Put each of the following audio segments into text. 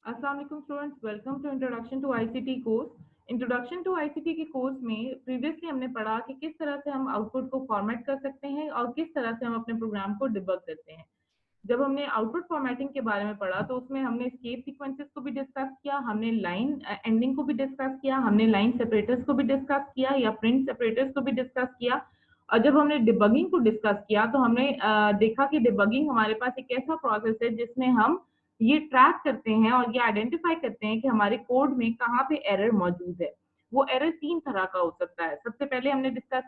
अस्सलाम वालेकुम students, welcome to introduction to ICT course. Introduction to ICT के course में प्रीवियसली हमने पढ़ा कि किस तरह से हम आउटपुट को फॉर्मेट कर सकते हैं और किस तरह से हम अपने प्रोग्राम को डिबग करते हैं। जब हमने आउटपुट फॉर्मेटिंग के बारे में पढ़ा तो उसमें हमने एस्केप सीक्वेंसेस को भी डिस्कस किया, हमने लाइन एंडिंग को भी डिस्कस किया, हमने लाइन सेपरेटर्स को भी डिस्कस किया या प्रिंट सेपरेटर्स को भी डिस्कस किया। और जब हमने डिबगिंग को डिस्कस किया तो हमने देखा कि डिबगिंग हमारे पास एक ऐसा प्रोसेस है जिसमें हम ये ट्रैक करते हैं और ये आइडेंटिफाई करते हैं कि हमारे कोड में कहाँ पे एरर मौजूद है। वो एरर तीन तरह का हो सकता है। सबसे पहले हमने डिस्कस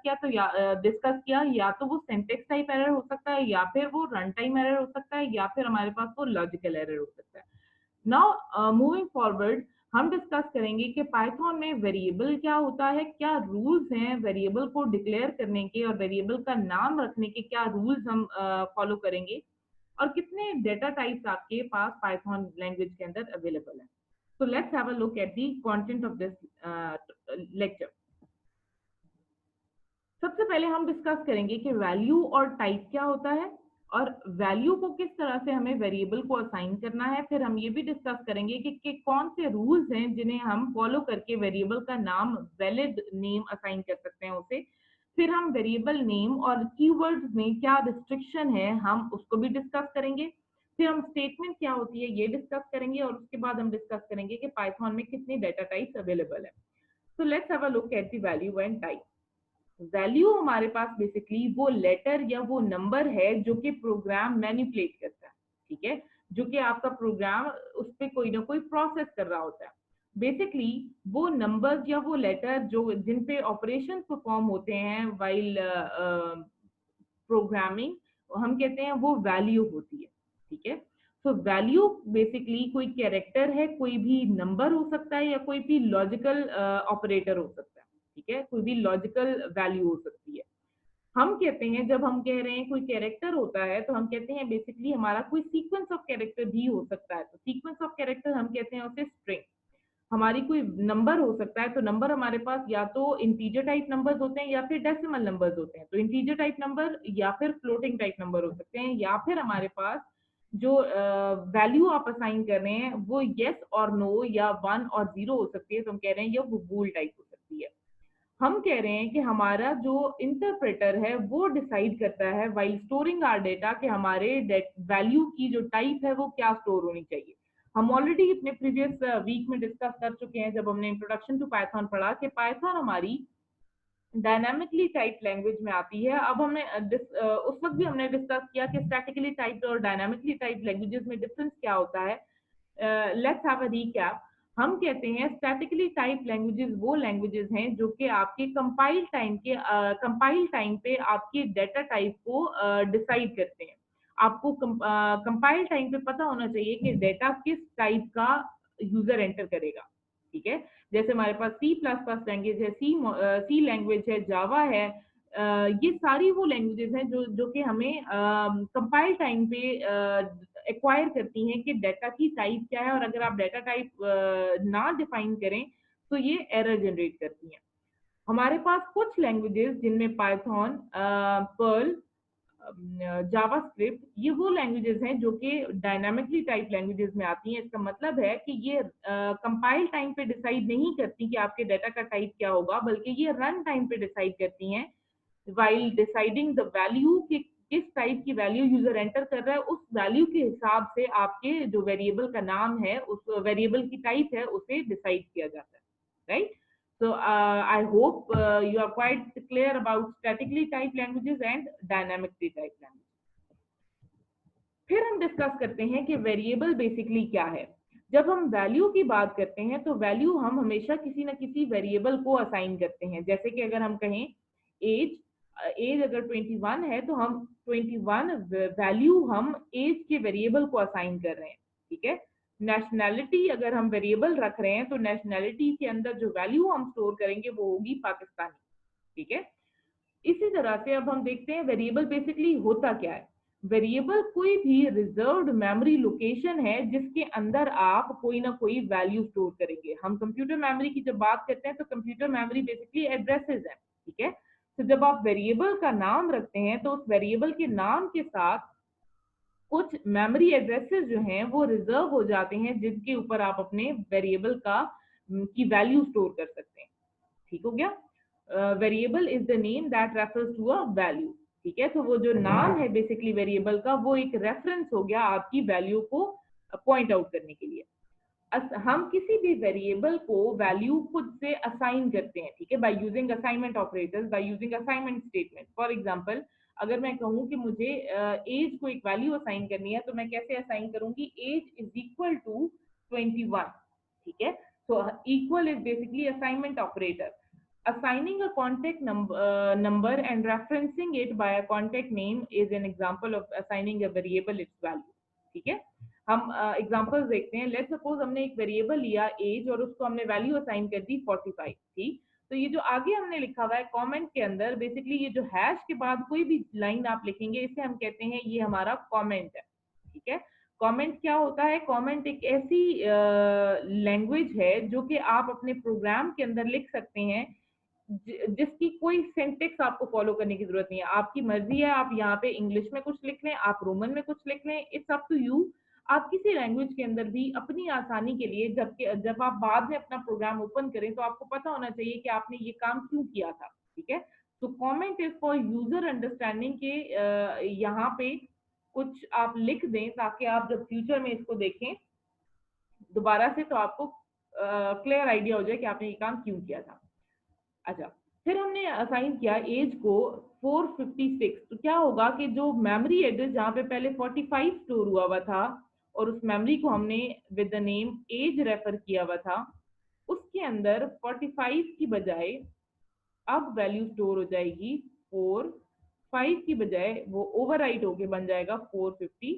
किया या तो वो सिंटेक्स टाइप एरर हो सकता है, या फिर वो रन टाइम एरर हो सकता है, या फिर हमारे पास वो लॉजिकल एरर हो सकता है। नाउ मूविंग फॉरवर्ड हम डिस्कस करेंगे कि पाइथन में वेरिएबल क्या होता है, क्या रूल्स हैं वेरिएबल को डिक्लेयर करने के, और वेरिएबल का नाम रखने के क्या रूल्स हम फॉलो करेंगे, और कितने डेटा टाइप्स आपके पास पाइथन लैंग्वेज के अंदर अवेलेबल है। So let's have a look at the content of this lecture. सबसे पहले हम डिस्कस करेंगे कि वैल्यू और टाइप क्या होता है और वैल्यू को किस तरह से हमें वेरिएबल को असाइन करना है। फिर हम ये भी डिस्कस करेंगे कि कौन से रूल्स हैं जिन्हें हम फॉलो करके वेरिएबल का नाम वैलिड नेम असाइन कर सकते हैं उसे। फिर हम वेरिएबल नेम और कीवर्ड्स में क्या रिस्ट्रिक्शन है हम उसको भी डिस्कस करेंगे। फिर हम स्टेटमेंट क्या होती है ये डिस्कस करेंगे, और उसके बाद हम डिस्कस करेंगे कि पाइथन में कितनी डेटा टाइप्स अवेलेबल है। So let's have a look at the value and type. Value हमारे पास बेसिकली वो लेटर या वो नंबर है जो कि प्रोग्राम मैनिपुलेट करता है, ठीक है, जो कि आपका प्रोग्राम उस पर कोई ना कोई प्रोसेस कर रहा होता है। बेसिकली वो नंबर्स या वो लेटर जो जिन पे ऑपरेशन परफॉर्म होते हैं वाइल प्रोग्रामिंग, हम कहते हैं वो वैल्यू होती है, ठीक है। सो वैल्यू बेसिकली कोई कैरेक्टर है, कोई भी नंबर हो सकता है, या कोई भी लॉजिकल ऑपरेटर हो सकता है, ठीक है, कोई भी लॉजिकल वैल्यू हो सकती है। हम कहते हैं जब हम कह रहे हैं कोई कैरेक्टर होता है तो हम कहते हैं बेसिकली हमारा कोई सीक्वेंस ऑफ कैरेक्टर भी हो सकता है। तो सीक्वेंस ऑफ कैरेक्टर हम कहते हैं उसे स्ट्रिंग। हमारी कोई नंबर हो सकता है, तो नंबर हमारे पास या तो इंटीजर टाइप नंबर्स होते हैं या फिर डेसिमल नंबर्स होते हैं। तो इंटीजर टाइप नंबर या फिर फ्लोटिंग टाइप नंबर हो सकते हैं, या फिर हमारे पास जो वैल्यू आप असाइन कर रहे हैं वो यस और नो या वन और जीरो हो सकती है। तो हम कह रहे हैं ये वो बूल टाइप हो सकती है। हम कह रहे हैं कि हमारा जो इंटरप्रेटर है वो डिसाइड करता है वाइल स्टोरिंग आर डेटा कि हमारे वैल्यू की जो टाइप है वो क्या स्टोर होनी चाहिए। हम ऑलरेडी अपने प्रीवियस वीक में डिस्कस कर चुके हैं जब हमने इंट्रोडक्शन टू पाइथन पढ़ा कि पाइथन हमारी डायनामिकली टाइप लैंग्वेज में आती है। अब हमने उस वक्त भी हमने डिस्कस किया कि स्टैटिकली टाइप्ड और डायनामिकली टाइप लैंग्वेजेस में डिफरेंस क्या होता है। Let's have a recap. हम कहते हैं स्टैटिकली टाइप लैंग्वेजेस वो लैंग्वेजेस हैं जो कि आपके कंपाइल टाइम पे आपके डेटा टाइप को डिसाइड करते हैं। आपको कंपाइल टाइम पे पता होना चाहिए कि डेटा किस टाइप का यूजर एंटर करेगा, ठीक है। जैसे हमारे पास सी प्लस प्लस लैंग्वेज है, सी लैंग्वेज है, जावा है। ये सारी वो लैंग्वेजेस हैं जो कि हमें कंपाइल टाइम पे एक्वायर करती हैं कि डेटा की टाइप क्या है, और अगर आप डेटा टाइप ना डिफाइन करें तो ये एरर जनरेट करती हैं। हमारे पास कुछ लैंग्वेजेस जिनमें पाइथन, पर्ल, जावास्क्रिप्ट, ये वो लैंग्वेजेस हैं जो कि डायनामिकली टाइप लैंग्वेजेस में आती हैं। इसका मतलब है कि ये कंपाइल टाइम पे डिसाइड नहीं करती कि आपके डेटा का टाइप क्या होगा, बल्कि ये रन टाइम पे डिसाइड करती हैं वाइल डिसाइडिंग द वैल्यू कि किस टाइप की वैल्यू यूजर एंटर कर रहा है। उस वैल्यू के हिसाब से आपके जो वेरिएबल का नाम है, उस वेरिएबल की टाइप है, उसे डिसाइड किया जाता है, right. So I hope you are quite clear about statically typed languages and dynamically typed languages. फिर हम डिस्कस करते हैं कि वेरिएबल बेसिकली क्या है। जब हम वैल्यू की बात करते हैं तो वैल्यू हम हमेशा किसी न किसी वेरिएबल को असाइन करते हैं। जैसे कि अगर हम कहें एज, एज अगर 21 है तो हम 21 वैल्यू हम एज के वेरिएबल को असाइन कर रहे हैं, ठीक है। नेशनैलिटी अगर हम वेरिएबल रख रहे हैं तो नेशनैलिटी के अंदर जो वैल्यू हम स्टोर करेंगे वो होगी पाकिस्तानी, ठीक है। इसी तरह से अब हम देखते हैं वेरिएबल बेसिकली होता क्या है। वेरिएबल कोई भी रिजर्व्ड मेमोरी लोकेशन है जिसके अंदर आप कोई ना कोई वैल्यू स्टोर करेंगे। हम कंप्यूटर मेमोरी की जब बात करते हैं तो कंप्यूटर मेमोरी बेसिकली एड्रेसेस है, ठीक है। तो जब आप वेरिएबल का नाम रखते हैं तो उस वेरिएबल के नाम के साथ कुछ मेमोरी एड्रेसेस जो हैं वो रिजर्व हो जाते हैं जिनके ऊपर आप अपने वेरिएबल का की वैल्यू स्टोर कर सकते हैं। ठीक हो गया? Variable is the name that refers to a value. ठीक है, तो वो जो नाम है बेसिकली वेरिएबल का वो एक रेफरेंस हो गया आपकी वैल्यू को पॉइंट आउट करने के लिए। हम किसी भी वेरिएबल को वैल्यू खुद से असाइन करते हैं, ठीक है, by using assignment operators, by using assignment statement. For example, अगर मैं कहूँ कि मुझे एज को एक वैल्यू असाइन करनी है तो मैं कैसे असाइन करूंगी? Age is equal to 21। ठीक है, so equal is basically assignment operator. Assigning a contact number and referencing it by a contact name is an example of assigning a variable its value. ठीक है, हम examples देखते हैं। Let's suppose हमने एक variable लिया एज और उसको हमने वैल्यू असाइन कर दी 45। ठीक, तो ये जो आगे हमने लिखा हुआ है कमेंट के अंदर, बेसिकली ये जो हैश के बाद कोई भी लाइन आप लिखेंगे इसे हम कहते हैं ये हमारा कमेंट है। ठीक है, कमेंट क्या होता है? कमेंट एक ऐसी लैंग्वेज है जो कि आप अपने प्रोग्राम के अंदर लिख सकते हैं जिसकी कोई सिंटेक्स आपको फॉलो करने की जरूरत नहीं है। आपकी मर्जी है, आप यहाँ पे इंग्लिश में कुछ लिख लें, आप रोमन में कुछ लिख लें, इट्स अप टू यू। आप किसी लैंग्वेज के अंदर भी अपनी आसानी के लिए जब आप बाद में अपना प्रोग्राम ओपन करें तो आपको पता होना चाहिए कि आपने ये काम क्यों किया था। ठीक है, तो comment is for user understanding के यहाँ पे कुछ आप लिख दें ताकि आप जब फ्यूचर में इसको देखें दोबारा से तो आपको क्लियर आइडिया हो जाए कि आपने ये काम क्यों किया था। अच्छा, फिर हमने असाइन किया एज को 456। तो क्या होगा कि जो मेमोरी एड्रेस जहाँ पे पहले 45 स्टोर हुआ था और उस मेमोरी को हमने with the name age refer किया हुआ था, उसके अंदर 45 की बजाय अब वैल्यू स्टोर हो जाएगी 4। 5 की बजाय वो ओवरराइट होके बन जाएगा 456।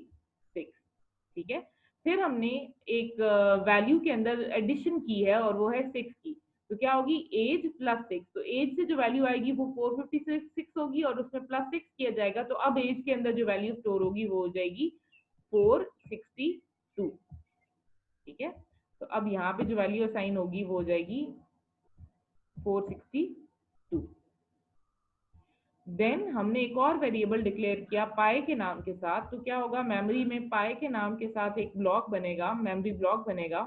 ठीक है, फिर हमने एक वैल्यू के अंदर एडिशन की है और वो है 6 की। तो क्या होगी? Age plus 6। तो एज से जो वैल्यू आएगी वो 456 होगी और उसमें प्लस 6 किया जाएगा, तो अब एज के अंदर जो वैल्यू स्टोर होगी वो हो जाएगी 462। ठीक है, तो अब यहाँ पे जो वैल्यू असाइन होगी वो हो जाएगी 462। देन हमने एक और वेरिएबल डिक्लेयर किया पाई के नाम के साथ। तो क्या होगा? मेमोरी में पाई के नाम के साथ एक ब्लॉक बनेगा, मेमोरी ब्लॉक बनेगा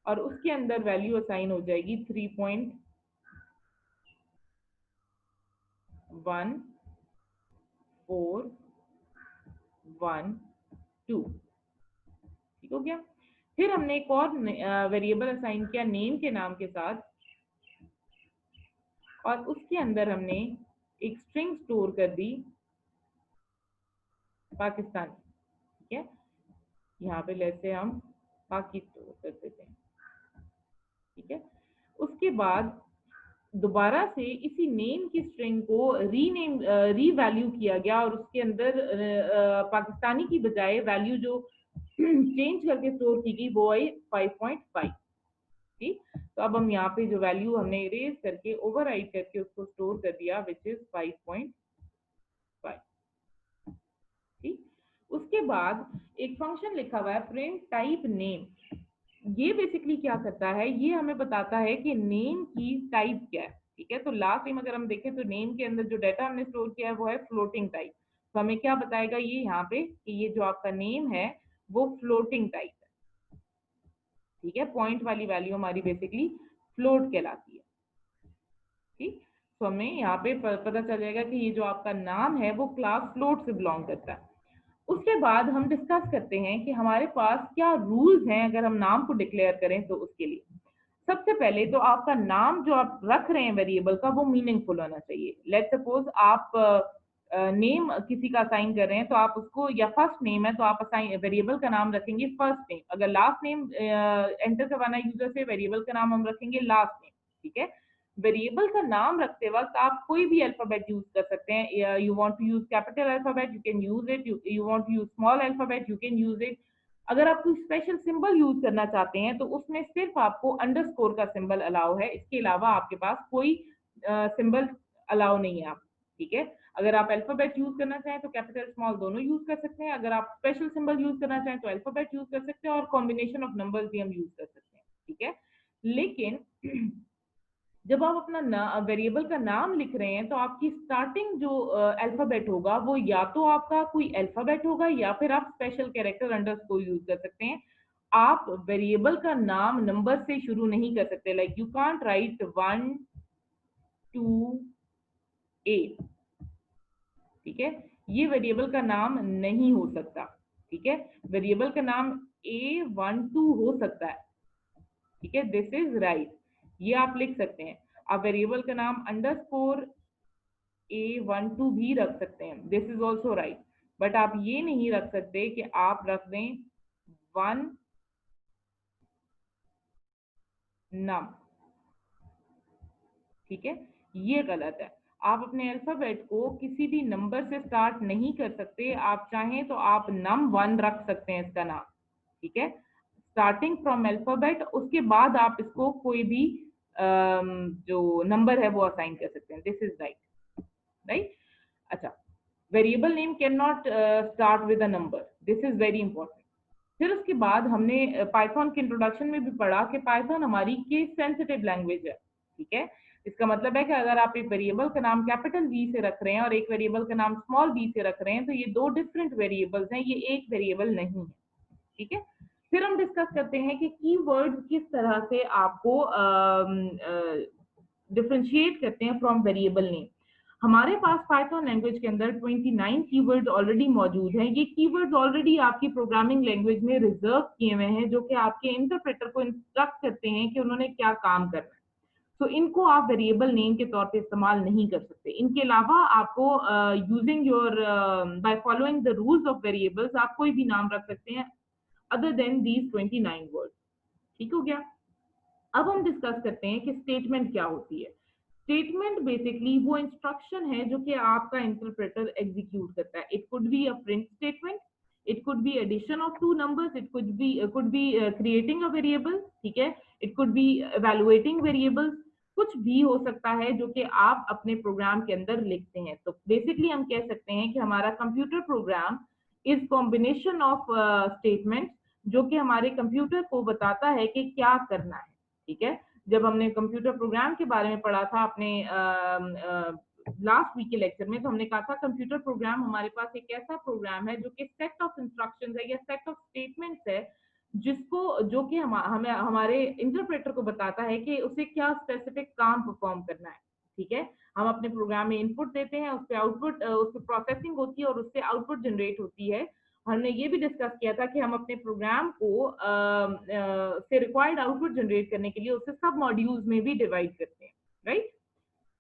और उसके अंदर वैल्यू असाइन हो जाएगी 3.1412। ठीक हो गया? फिर हमने एक और वेरिएबल असाइन किया नेम के नाम के साथ और उसके अंदर हमने एक स्ट्रिंग स्टोर कर दी पाकिस्तान। ठीक है, यहाँ पे लेते हम पाकि स्टोर कर देते हैं। ठीक है, उसके बाद दोबारा से इसी नेम की स्ट्रिंग को रीवैल्यू किया गया और उसके अंदर पाकिस्तानी की बजाय वैल्यू जो चेंज करके स्टोर की गई वो आई 5.5। ठीक, तो अब हम यहाँ पे जो वैल्यू हमने इरेज करके ओवरराइट करके उसको स्टोर कर दिया विच इज 5.5। ठीक, उसके बाद एक फंक्शन लिखा हुआ है प्रिंट टाइप नेम। ये बेसिकली क्या करता है? ये हमें बताता है कि नेम की टाइप क्या है। ठीक है, तो लास्ट टाइम अगर हम देखें तो नेम के अंदर जो डाटा हमने स्टोर किया है वो है फ्लोटिंग टाइप। तो हमें क्या बताएगा ये यहाँ पे कि ये जो आपका नेम है वो फ्लोटिंग टाइप है। ठीक है, पॉइंट वाली वैल्यू हमारी बेसिकली फ्लोट कहलाती है। ठीक, तो हमें यहाँ पे पता चल जाएगा कि ये जो आपका नाम है वो क्लास फ्लोट से बिलोंग करता है। उसके बाद हम डिस्कस करते हैं कि हमारे पास क्या रूल्स हैं अगर हम नाम को डिक्लेयर करें तो उसके लिए। सबसे पहले तो आपका नाम जो आप रख रहे हैं वेरिएबल का वो मीनिंगफुल होना चाहिए। लेट्स सपोज आप नेम किसी का असाइन कर रहे हैं तो आप उसको, या फर्स्ट नेम है तो आप असाइन वेरिएबल का नाम रखेंगे फर्स्ट नेम। अगर लास्ट नेम एंटर करवाना यूजर से, वेरिएबल का नाम हम रखेंगे लास्ट नेम। ठीक है, वेरिएबल का नाम रखते वक्त आप कोई भी अल्फाबेट यूज कर सकते हैं। You want to use capital alphabet, you can use it. You want to use small alphabet, you can use it. अगर आप कोई स्पेशल सिंबल यूज करना चाहते हैं तो उसमें सिर्फ आपको अंडरस्कोर का सिंबल अलाउ है, इसके अलावा आपके पास कोई सिंबल अलाउ नहीं है। आप ठीक है, अगर आप अल्फाबेट यूज करना चाहें तो कैपिटल स्मॉल दोनों यूज कर सकते हैं। अगर आप स्पेशल सिंबल यूज करना चाहें तो अल्फाबेट यूज कर सकते हैं और कॉम्बिनेशन ऑफ नंबर्स भी हम यूज कर सकते हैं। ठीक है, लेकिन जब आप अपना वेरिएबल का नाम लिख रहे हैं तो आपकी स्टार्टिंग जो अल्फाबेट होगा वो या तो आपका कोई अल्फाबेट होगा या फिर आप स्पेशल कैरेक्टर अंडरस्कोर यूज कर सकते हैं। आप वेरिएबल का नाम नंबर से शुरू नहीं कर सकते, लाइक यू कांट राइट 1 2 8, ठीक है, ये वेरिएबल का नाम नहीं हो सकता। ठीक है, वेरिएबल का नाम A12 हो सकता है। ठीक है, दिस इज राइट, ये आप लिख सकते हैं। आप वेरिएबल का नाम अंडरस्कोर A12 भी रख सकते हैं, this is also right. But आप ये नहीं रख सकते कि आप रख दें 1 नम। ठीक है, ये गलत है। आप अपने अल्फाबेट को किसी भी नंबर से स्टार्ट नहीं कर सकते। आप चाहें तो आप num1 रख सकते हैं इसका नाम। ठीक है, स्टार्टिंग फ्रॉम अल्फाबेट, उसके बाद आप इसको कोई भी जो नंबर है वो असाइन कर सकते हैं। This is right, right. अच्छा, variable name can not start with a number, this is very important. फिर उसके बाद हमने पाइथन के इंट्रोडक्शन में भी पढ़ा कि पाइथन हमारी केस सेंसिटिव लैंग्वेज है। ठीक है, इसका मतलब है कि अगर आप एक वेरिएबल का नाम कैपिटल वी से रख रहे हैं और एक वेरिएबल का नाम स्मॉल वी से रख रहे हैं तो ये दो डिफरेंट वेरिएबल्स हैं, ये एक वेरिएबल नहीं है। ठीक है, फिर हम डिस्कस करते हैं कि कीवर्ड किस तरह से आपको डिफरेंशिएट करते हैं फ्रॉम वेरिएबल नेम। हमारे पास पाइथन लैंग्वेज के अंदर 29 कीवर्ड्स ऑलरेडी मौजूद हैं। ये कीवर्ड्स ऑलरेडी आपकी प्रोग्रामिंग लैंग्वेज में रिजर्व किए हुए हैं, जो कि आपके इंटरप्रेटर को इंस्ट्रक्ट करते हैं कि उन्होंने क्या काम करना है। तो इनको आप वेरिएबल नेम के तौर पे इस्तेमाल नहीं कर सकते। इनके अलावा आपको using your by following the rules of variables आप कोई भी नाम रख सकते हैं अदर देन दीज 29 वर्ड्स। ठीक हो गया। अब हम डिस्कस करते हैं कि स्टेटमेंट क्या होती है। स्टेटमेंट बेसिकली वो इंस्ट्रक्शन है जो कि आपका इंटरप्रेटर एग्जीक्यूट करता है। It could be a print statement, it could be addition of two numbers, it could be creating a variable, ठीक है, it could be evaluating variables, कुछ भी हो सकता है जो कि आप अपने प्रोग्राम के अंदर लिखते हैं। तो बेसिकली हम कह सकते हैं कि हमारा computer program is combination of statement जो कि हमारे कंप्यूटर को बताता है कि क्या करना है। ठीक है, जब हमने कंप्यूटर प्रोग्राम के बारे में पढ़ा था अपने लास्ट वीक के लेक्चर में, तो हमने कहा था कंप्यूटर प्रोग्राम हमारे पास एक ऐसा प्रोग्राम है जो कि सेट ऑफ इंस्ट्रक्शंस है या सेट ऑफ स्टेटमेंट्स है, जिसको जो कि हमें हमारे इंटरप्रेटर को बताता है कि उसे क्या स्पेसिफिक काम परफॉर्म करना है। ठीक है, हम अपने प्रोग्राम में इनपुट देते हैं, उस पर आउटपुट, उस पर प्रोसेसिंग होती है और उससे आउटपुट जनरेट होती है। हमने ये भी डिस्कस किया था कि हम अपने प्रोग्राम को से रिक्वायर्ड आउटपुट जनरेट करने के लिए उसे सब मॉड्यूल्स में भी डिवाइड करते हैं, राइट।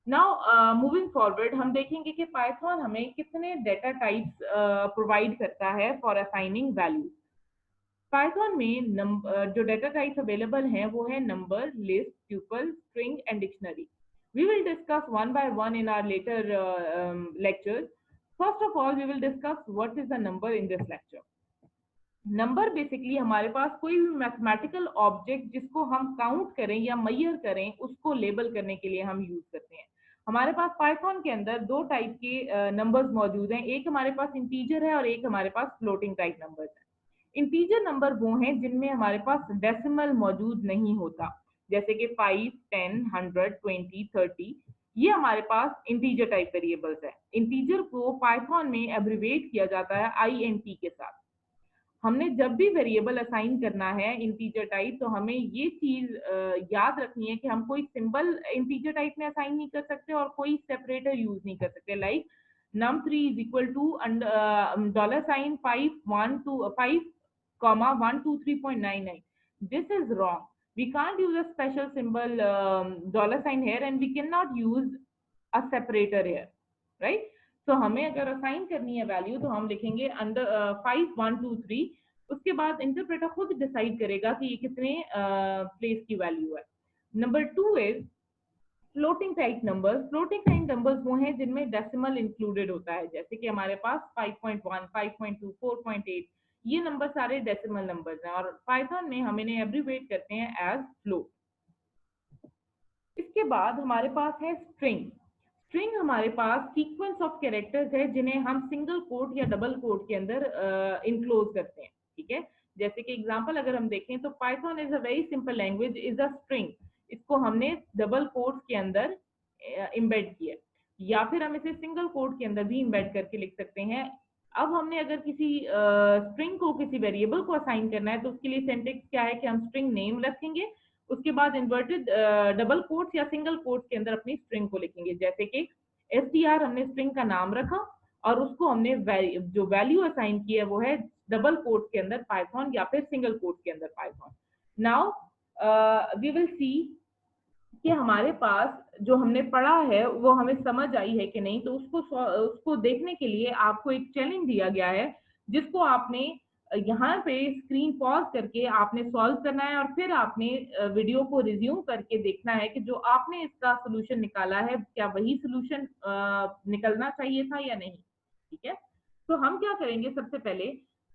नाउ मूविंग फॉरवर्ड हम देखेंगे कि पाइथन हमें कितने डेटा टाइप्स प्रोवाइड करता है फॉर असाइनिंग वैल्यू। पाइथन में जो डेटा टाइप्स अवेलेबल हैं वो है number, list, tuple, string and dictionary. We will discuss one by one in our later lectures. First of all, we will discuss what is a number in this lecture. Number basically हमारे पास कोई भी mathematical object जिसको हम count करें या मैयर करें उसको label करने के लिए हम यूज करते हैं। हमारे पास पाइथन के अंदर दो टाइप के नंबर्स मौजूद हैं, एक हमारे पास इंटीजर है और एक हमारे पास फ्लोटिंग टाइप नंबर्स है। इंटीजर नंबर वो हैं जिनमें हमारे पास डेसिमल मौजूद नहीं होता, जैसे कि 5, 10, 100, 20, 30, ये हमारे पास इंटीजर टाइप वेरिएबल्स है। इंटीजर को पाइथन में एब्रिवेट किया जाता है INT के साथ। हमने जब भी वेरिएबल असाइन करना है इंटीजर टाइप, तो हमें ये चीज याद रखनी है कि हम कोई सिंबल इंटीजर टाइप में असाइन नहीं कर सकते और कोई सेपरेटर यूज नहीं कर सकते, like num3 is equal to $5 1 to 5 comma 123.99. This is wrong. We can't use a special symbol $sign here and we cannot use a separator here, right? तो हमें अगर असाइन करनी है वैल्यू तो हम लिखेंगे अंडर 5 1 2 3, उसके बाद इंटरप्रेटर खुद डिसाइड करेगा कि ये कितने प्लेस की वैल्यू है। Number 2 is floating type numbers. Floating type numbers वो हैं जिनमें डेसिमल इंक्लूडेड होता है, जैसे कि हमारे पास 5.1 5.2 4.8, ये नंबर सारे डेसिमल नंबर्स हैं और पाइथन में हम इन्हें एब्रिवेट करते हैं एज फ्लोट। इसके बाद हमारे पास है स्ट्रिंग। स्ट्रिंग हमारे पास सीक्वेंस ऑफ कैरेक्टर्स है जिन्हें हम सिंगल कोट या डबल कोट के अंदर इनक्लोज करते हैं। ठीक है, जैसे कि एग्जांपल अगर हम देखें तो Python is a very simple language, is a string. इसको हमने डबल कोट्स के अंदर इम्बेड किया, या फिर हम इसे सिंगल कोट के अंदर भी इम्बेड करके लिख सकते हैं। अब हमने अगर किसी स्ट्रिंग को किसी वेरिएबल को असाइन करना है तो उसके लिए सिंटेक्स क्या है कि हम स्ट्रिंग नेम रखेंगे, उसके बाद इन्वर्टेड डबल कोट्स या सिंगल कोट्स के अंदर अपनी स्ट्रिंग को लिखेंगे। जैसे कि str हमने स्ट्रिंग का नाम रखा और उसको हमने जो वैल्यू असाइन की है वो है डबल कोट्स के अंदर पाइथन या फिर सिंगल कोट्स के अंदर Python. Now we will see कि हमारे पास जो हमने पढ़ा है वो हमें समझ आई है कि नहीं। तो उसको देखने के लिए आपको एक चैलेंज दिया गया है, जिसको आपने यहाँ पे स्क्रीन पॉज करके आपने सॉल्व करना है और फिर आपने वीडियो को रिज्यूम करके देखना है कि जो आपने इसका सोल्यूशन निकाला है क्या वही सोल्यूशन निकलना चाहिए था या नहीं। ठीक है, तो हम क्या करेंगे, सबसे पहले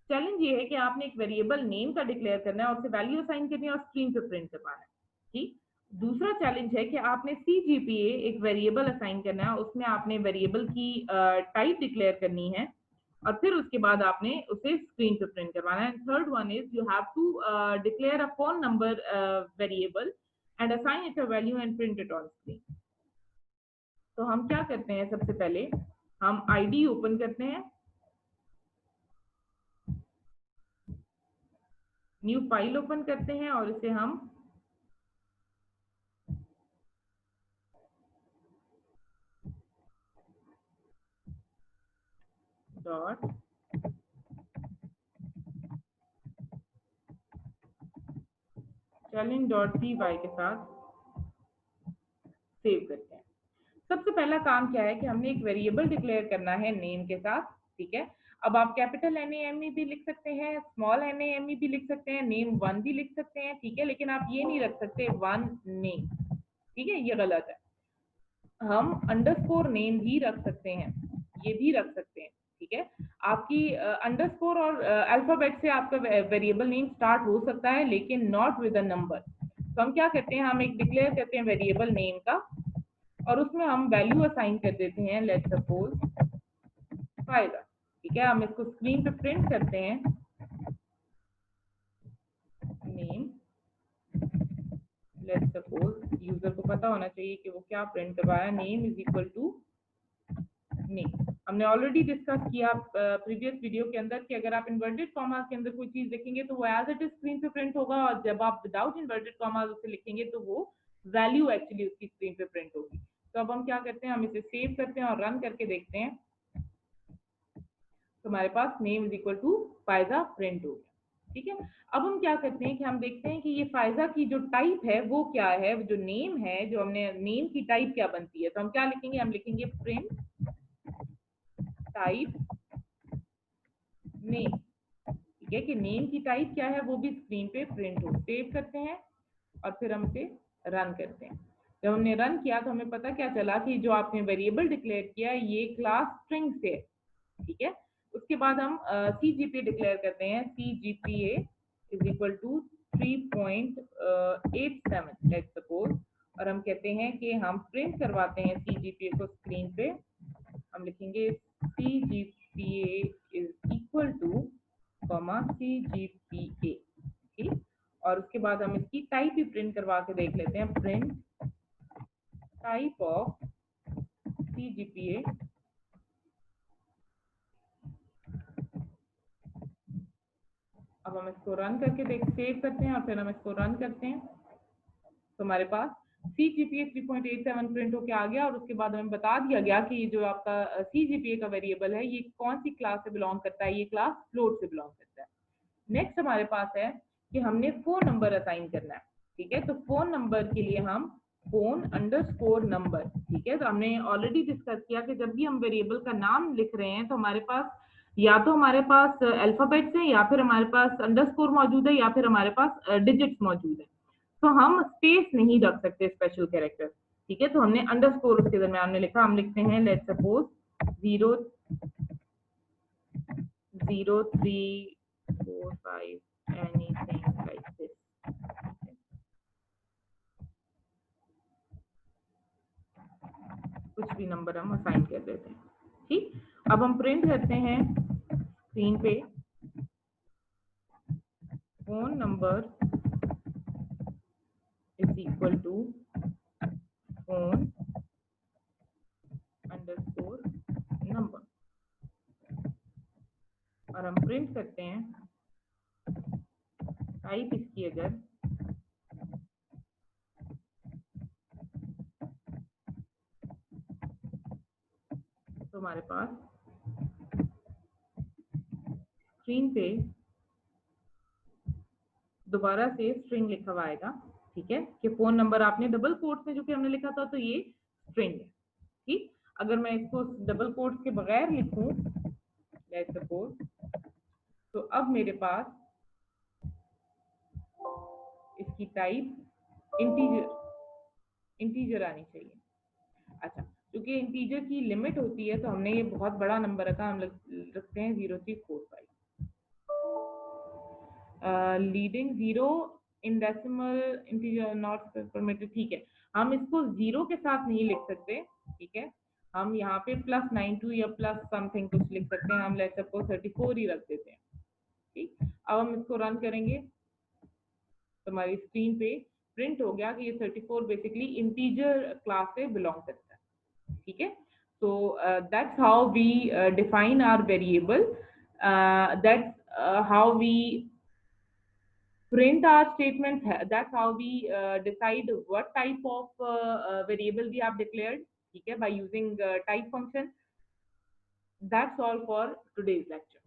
चैलेंज ये है कि आपने एक वेरिएबल नेम का डिक्लेयर करना है और उसे वैल्यू असाइन करनी है और स्क्रीन पे प्रिंट करवाना है। ठीक, दूसरा चैलेंज है कि आपने CGPA एक वेरिएबल असाइन करना है, उसमें आपने वेरिएबल की टाइप डिक्लेयर करनी है और फिर उसके बाद आपने उसे स्क्रीन पे प्रिंट करवाना है। Third one is you have to declare a phone number variable and assign it a value and print it on screen. तो हम क्या करते हैं, सबसे पहले हम आईडी ओपन करते हैं, न्यू फाइल ओपन करते हैं और इसे हम डॉट challenge.py के साथ सेव करते हैं। सबसे पहला काम क्या है कि हमने एक वेरिएबल डिक्लेयर करना है नेम के साथ। ठीक है, अब आप कैपिटल NAME भी लिख सकते हैं, स्मॉल NAME भी लिख सकते हैं, नेम वन भी लिख सकते हैं। ठीक है, लेकिन आप ये नहीं रख सकते वन नेम, ठीक है, ये गलत है। हम अंडरस्कोर नेम भी रख सकते हैं, ये भी रख सकते हैं। ठीक है, आपकी अंडरस्कोर और अल्फाबेट से आपका वेरिएबल नेम स्टार्ट हो सकता है लेकिन नॉट विद अ नंबर। तो हम क्या करते हैं, हम एक डिक्लेयर करते हैं वेरिएबल नेम का और उसमें हम वैल्यू असाइन कर देते हैं, लेट्स सपोज 5। ठीक है, हम इसको स्क्रीन पे प्रिंट करते हैं, नेम, लेट्स सपोज यूजर को पता होना चाहिए कि वो क्या प्रिंट करवाया, name is equal to name. हमने ऑलरेडी डिस्कस किया प्रीवियस वीडियो के अंदर कि अगर आप इन्वर्टेड कॉमा के अंदर कोई चीज लिखेंगे तो वो एज इट इज स्क्रीन पे प्रिंट होगा, और जब आप विदाउट इन्वर्टेड कॉमा उसे लिखेंगे तो वो वैल्यू एक्चुअली उसकी स्क्रीन पे प्रिंट होगी। तो अब हम क्या करते हैं, हम इसे सेव करते हैं और रन करके देखते हैं, तो हमारे पास name is equal to Faiza print हो गया। ठीक है, अब हम क्या करते हैं कि हम देखते हैं कि ये फायजा की जो टाइप है वो क्या है, जो नेम है, जो हमने नेम की टाइप क्या बनती है। तो हम क्या लिखेंगे, हम लिखेंगे प्रिंट टाइप नेम। ठीक है, कि नेम की टाइप क्या है वो भी स्क्रीन पे प्रिंट हो। सेव करते हैं और फिर हम इसे रन करते हैं। जब हमने रन किया तो हमें पता क्या चला कि जो आपने वेरिएबल डिक्लेयर किया है ये क्लास स्ट्रिंग से है। ठीक है, उसके बाद हम CGPA डिक्लेयर करते हैं, CGPA is equal to 3.87 let's suppose, और हम कहते हैं कि हम प्रिंट करवाते हैं CGPA को स्क्रीन पे। हम लिखेंगे CGPA is equal to CGPA। ठीक, और उसके बाद हम इसकी टाइप भी प्रिंट करवा के देख लेते हैं, प्रिंट टाइप ऑफ CGPA। अब हम इसको रन करके सेव करते हैं और फिर हम इसको रन करते हैं, तो हमारे पास CGPA 3.87 प्रिंट होके आ गया। और उसके बाद हमें बता दिया गया कि जो आपका CGPA का वेरिएबल है ये कौन सी क्लास से बिलोंग करता है, ये क्लास फ्लोट से बिलोंग करता है। नेक्स्ट हमारे पास है कि हमने फोन नंबर असाइन करना है। ठीक है, तो फोन नंबर के लिए हम फोन अंडरस्कोर नंबर। ठीक है, तो हमने ऑलरेडी डिस्कस किया कि जब भी हम वेरिएबल का नाम लिख रहे हैं तो हमारे पास या तो हमारे पास अल्फाबेट्स है या फिर हमारे पास अंडरस्कोर मौजूद है या फिर हमारे पास डिजिट्स मौजूद है। तो हम स्पेस नहीं रख सकते स्पेशल कैरेक्टर। ठीक है, तो हमने अंडरस्कोर उसके दरमियान में लिखा, हम लिखते हैं let's suppose 00345 anything like this। कुछ भी नंबर हम असाइन कर देते हैं। ठीक, अब हम प्रिंट करते हैं स्क्रीन पे phone number is equal to phone underscore number, और हम प्रिंट करते हैं टाइप इसकी अगर तो हमारे पास स्क्रीन पे दोबारा से स्ट्रिंग लिखा हुआ आएगा, ठीक है, कि फोन नंबर आपने डबल कोट्स में जो कि हमने लिखा था तो ये स्ट्रिंग है, ठीक। अगर मैं इसको डबल कोट्स के बगैर लिखूं, लेट्स सपोज, तो अब मेरे पास इसकी टाइप इंटीजर आनी चाहिए। अच्छा, क्योंकि इंटीजर की लिमिट होती है तो हमने ये बहुत बड़ा नंबर रखा, हम रखते हैं 0345, leading zero in decimal integer not permitted, ठीक है। हम इसको जीरो के साथ नहीं लिख सकते, ठीक है, हम यहाँ पे +92 या प्लस समथिंग कुछ लिख सकते हैं, हम लेट्स सपोज 34 ही रख देते हैं, ठीक। अब हम इसको रन करेंगे तो हमारी स्क्रीन पे प्रिंट हो गया कि ये 34 बेसिकली इंटीजर क्लास से बिलोंग करता है, ठीक है। so that's how we define our variable, that's how we print our statements, that's how we decide what type of variable we have declared, ठीक है, by using type function. That's all for today's lecture.